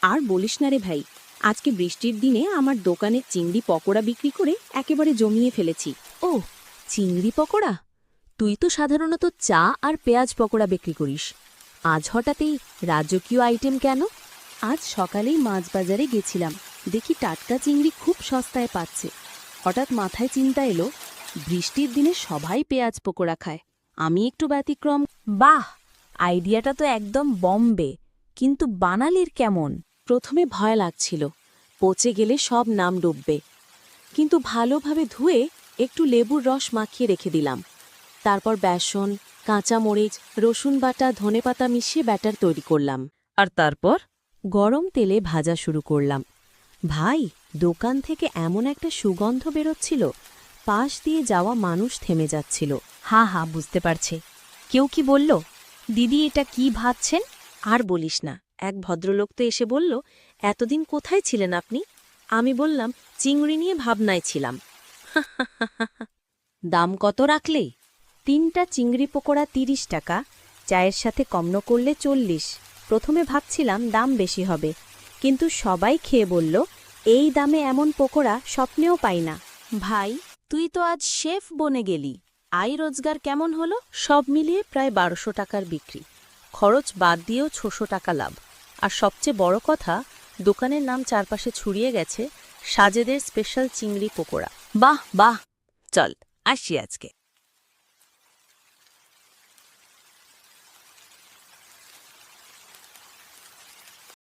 আর বলিস না রে ভাই, আজকে বৃষ্টির দিনে আমার দোকানে চিংড়ি পকোড়া বিক্রি করে একেবারে জমিয়ে ফেলেছি। ও, চিংড়ি পকোড়া? তুই তো সাধারণত চা আর পেঁয়াজ পকোড়া বিক্রি করিস। আজ হঠাৎই রাজকীয় আইটেম কেন? আজ সকালেই মাছ বাজারে গেছিলাম, দেখি টাটকা চিংড়ি খুব সস্তায় পাচ্ছে। হঠাৎ মাথায় চিন্তা এলো, বৃষ্টির দিনে সবাই পেঁয়াজ পকোড়া খায়, আমি একটু ব্যতিক্রম। বাহ, আইডিয়াটা তো একদম বম্বে, কিন্তু বানালির কেমন? প্রথমে ভয় লাগছিল, পচে গেলে সব নাম ডুববে, কিন্তু ভালোভাবে ধুয়ে একটু লেবুর রস মাখিয়ে রেখে দিলাম। তারপর বেসন, কাঁচামরিচ, রসুন বাটা, ধনেপাতা মিশিয়ে ব্যাটার তৈরি করলাম। আর তারপর গরম তেলে ভাজা শুরু করলাম। ভাই, দোকান থেকে এমন একটা সুগন্ধ বেরোচ্ছিল, পাশ দিয়ে যাওয়া মানুষ থেমে যাচ্ছিল। হা হা, বুঝতে পারছে। কেউ কি বলল, দিদি এটা কি ভাবছেন? আর বলিস না, এক ভদ্রলোক তো এসে বলল, এতদিন কোথায় ছিলেন আপনি? আমি বললাম, চিংড়ি নিয়ে ভাবনায় ছিলাম। দাম কত রাখলে? 3টা চিংড়ি পকোড়া 30 টাকা, চায়ের সাথে কম করলে 40। প্রথমে ভাবছিলাম দাম বেশি হবে, কিন্তু সবাই খেয়ে বলল, এই দামে এমন পকোড়া স্বপ্নেও পাই না। ভাই, তুই তো আজ শেফ বনে গেলি, আয় রোজগার কেমন হলো? সব মিলিয়ে প্রায় 1200 টাকার বিক্রি, খরচ বাদ দিয়েও 600 টাকা লাভ। আর সবচেয়ে বড় কথা, দোকানের নাম চারপাশে ছড়িয়ে গেছে, সাজেদের স্পেশাল চিংড়ি পকোড়া। বাহ বাহ, চল আসি আজকে।